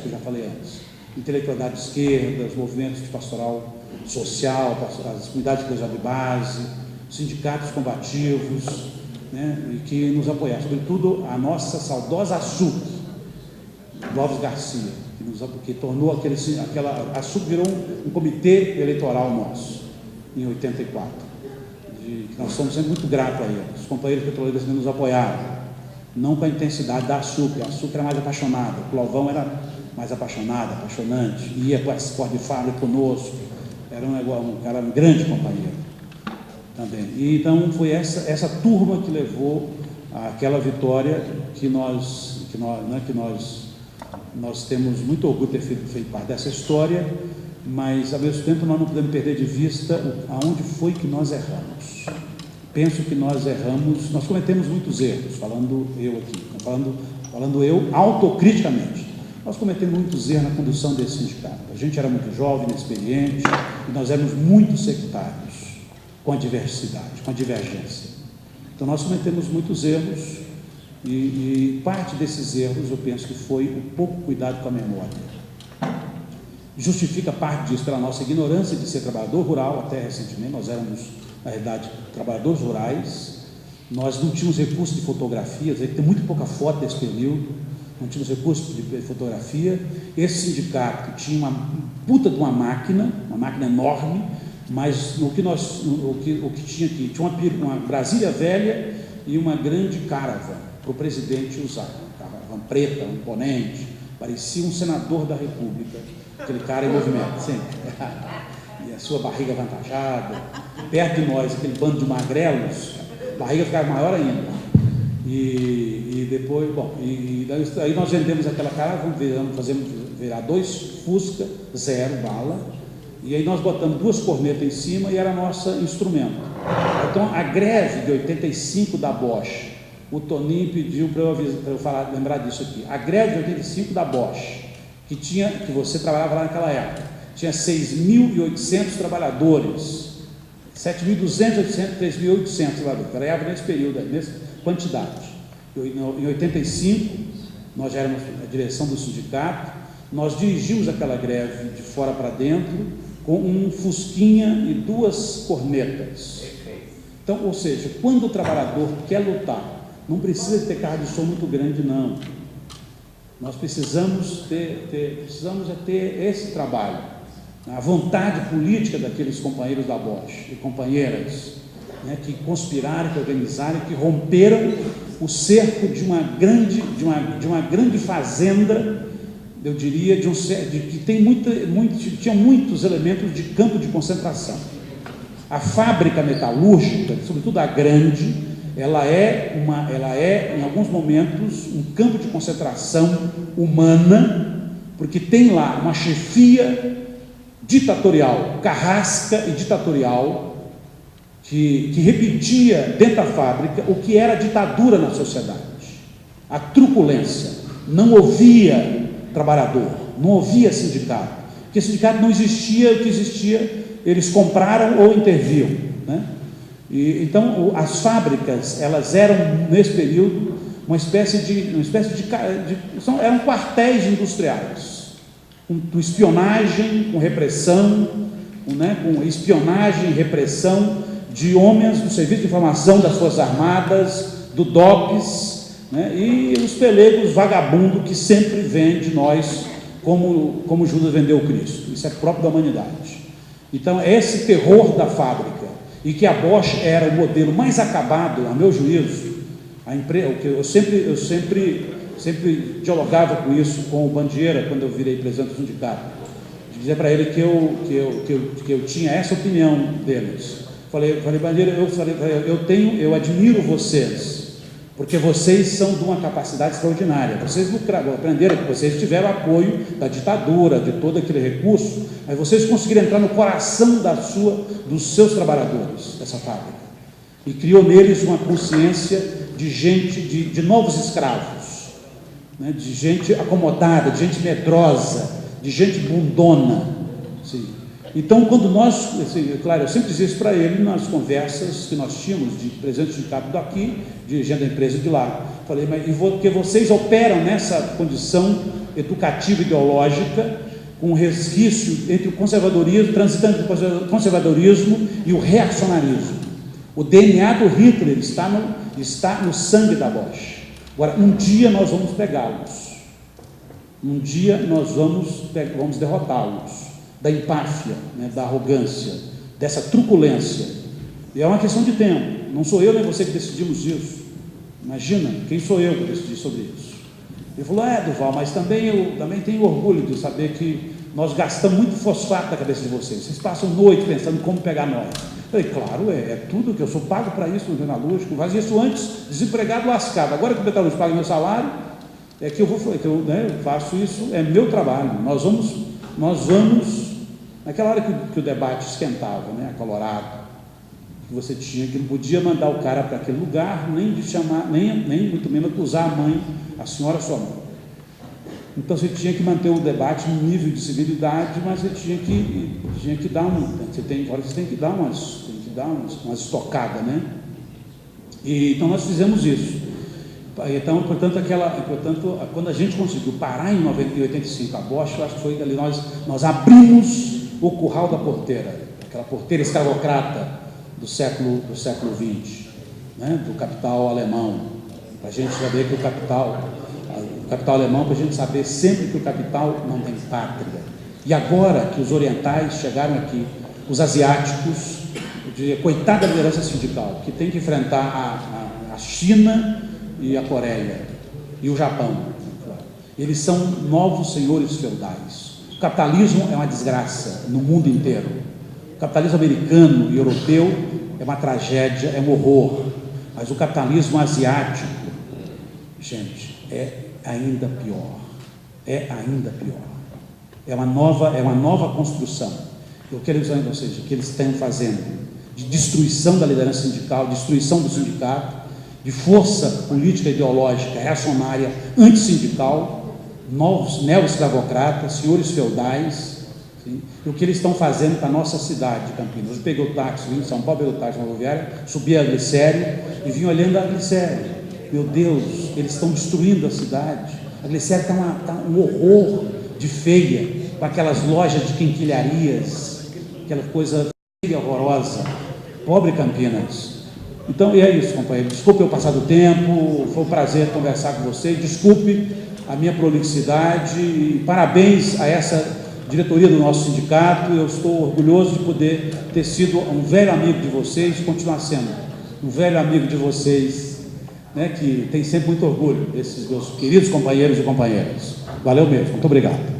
que eu já falei antes, intelectualidade de esquerda, os movimentos de pastoral social, as comunidades de eclesial de base, sindicatos combativos, né, e que nos apoiaram, sobretudo a nossa saudosa ASUC, Clóvis Garcia, que tornou aquela ASUC virou um comitê eleitoral nosso, em 84, que nós somos sempre muito gratos a eles. Os companheiros petroleiros que nos apoiaram, não com a intensidade da ASUC. A ASUC era mais apaixonada, o Clovão era mais apaixonado, apaixonante, ia para esse porto de fábrica conosco, era um grande companheiro também. E então foi essa turma que levou àquela vitória que nós temos muito orgulho de ter feito parte dessa história, mas ao mesmo tempo nós não podemos perder de vista aonde foi que nós erramos. Penso que nós erramos, nós cometemos muitos erros, falando eu autocriticamente. Nós cometemos muitos erros na condução desse sindicato. A gente era muito jovem, inexperiente, e nós éramos muito sectários com a diversidade, com a divergência. Então nós cometemos muitos erros, e parte desses erros eu penso que foi o pouco cuidado com a memória. Justifica parte disso pela nossa ignorância de ser trabalhador rural. Até recentemente nós éramos, na realidade, trabalhadores rurais, nós não tínhamos recursos de fotografias, tem muito pouca foto desse período, não tínhamos recursos de fotografia. Esse sindicato tinha uma puta de uma máquina enorme, mas o que tinha aqui, tinha uma Brasília velha e uma grande caravan para o presidente usar, uma caravan preta, um imponente, parecia um senador da República, aquele cara em movimento, sempre. E a sua barriga avantajada, perto de nós, aquele bando de magrelos, a barriga ficava maior ainda. E depois, aí nós vendemos aquela cara, fazemos virar 2 Fusca, 0 bala, e aí nós botamos 2 cornetas em cima e era nosso instrumento. Então a greve de 85 da Bosch, o Toninho pediu para eu lembrar disso aqui, a greve de 85 da Bosch, que você trabalhava lá naquela época, tinha 6.800 trabalhadores, 7.200, 3.800 trabalhadores, trabalhava nesse período, nessa quantidade. Em 85, nós já éramos a direção do sindicato, nós dirigimos aquela greve de fora para dentro, com um fusquinha e 2 cornetas. Então, ou seja, quando o trabalhador quer lutar, não precisa ter carro de som muito grande, não. Nós precisamos ter esse trabalho, a vontade política daqueles companheiros da Bosch e companheiras, né, que conspiraram, que organizaram, que romperam o cerco de uma grande fazenda, eu diria, que tinha muitos elementos de campo de concentração. A fábrica metalúrgica, sobretudo a grande, ela é em alguns momentos um campo de concentração humana, porque tem lá uma chefia ditatorial, carrasca e ditatorial, que repetia dentro da fábrica o que era a ditadura na sociedade, a truculência. Não ouvia trabalhador, não ouvia sindicato, porque sindicato não existia, o que existia eles compraram ou interviam, né? Então as fábricas, elas eram nesse período uma espécie de eram quartéis industriais, com espionagem, com repressão, com espionagem e repressão de homens do Serviço de Informação das Forças Armadas, do DOPS, né, e os pelegos vagabundos que sempre vêm de nós como Judas vendeu Cristo. Isso é próprio da humanidade. Então é esse terror da fábrica, e que a Bosch era o modelo mais acabado, a meu juízo. Eu sempre dialogava com isso com o Bandieira, quando eu virei presidente do sindicato, de dizer para ele que eu tinha essa opinião deles. Falei Bandieira, eu admiro vocês, porque vocês são de uma capacidade extraordinária, vocês aprenderam que vocês tiveram apoio da ditadura, de todo aquele recurso, mas vocês conseguiram entrar no coração dos seus trabalhadores, dessa fábrica, e criou neles uma consciência de gente, de novos escravos, né, de gente acomodada, de gente medrosa, de gente bundona, sim. Então, quando nós, assim, claro, eu sempre dizia isso para ele nas conversas que nós tínhamos de presidente de sindicato daqui, dirigente da empresa de lá, falei, mas porque vocês operam nessa condição educativa ideológica, com um resquício entre o conservadorismo, transitando entre o conservadorismo e o reacionarismo. O DNA do Hitler está no sangue da Bosch. Agora, um dia nós vamos pegá-los. Um dia nós vamos derrotá-los. Da empáfia, né, da arrogância, dessa truculência. E é uma questão de tempo. Não sou eu nem você que decidimos isso. Imagina, quem sou eu para decidir sobre isso? Ele falou, Duval, mas eu também tenho orgulho de saber que nós gastamos muito fosfato na cabeça de vocês. Vocês passam noite pensando como pegar nós. Eu falei, claro, é tudo que eu sou pago para isso no metalúrgico. Fazia isso antes, desempregado, lascado. Agora que o metalúrgico paga meu salário, é que eu faço isso, é meu trabalho. Nós vamos naquela hora que o debate esquentava, né, acalorado, que você tinha que não podia mandar o cara para aquele lugar, nem de chamar, nem muito menos acusar a mãe, a senhora sua mãe. Então você tinha que manter o debate no nível de civilidade, mas você tinha que dar você tem que dar umas estocadas, né? E então nós fizemos isso. Então, portanto, quando a gente conseguiu parar em 85 a Bosch, eu acho que foi ali nós abrimos o curral da porteira, aquela porteira escravocrata do século XX, né, do capital alemão, para a gente saber que o capital alemão, para a gente saber sempre que o capital não tem pátria. E agora que os orientais chegaram aqui, os asiáticos, coitada da liderança sindical, que tem que enfrentar a China e a Coreia e o Japão, eles são novos senhores feudais. O capitalismo é uma desgraça no mundo inteiro. O capitalismo americano e europeu é uma tragédia, é um horror. Mas o capitalismo asiático, gente, é ainda pior. É ainda pior. É uma nova construção. Eu quero dizer a vocês o que eles estão fazendo de destruição da liderança sindical, destruição do sindicato, de força política ideológica reacionária antissindical, novos neo-escravocratas, senhores feudais, sim? E o que eles estão fazendo para a nossa cidade de Campinas. Eu peguei o táxi, vim de São Paulo, peguei o táxi na rodoviária, subi a Glicério e vim olhando a Glicério. Meu Deus, eles estão destruindo a cidade. A Glicério está um horror de feia, com aquelas lojas de quinquilharias, aquela coisa feia, horrorosa. Pobre Campinas. Então, e é isso, companheiro. Desculpe eu passar do tempo, foi um prazer conversar com vocês. Desculpe a minha prolixidade e parabéns a essa diretoria do nosso sindicato. Eu estou orgulhoso de poder ter sido um velho amigo de vocês e continuar sendo um velho amigo de vocês, né, que tem sempre muito orgulho desses meus queridos companheiros e companheiras. Valeu mesmo, muito obrigado.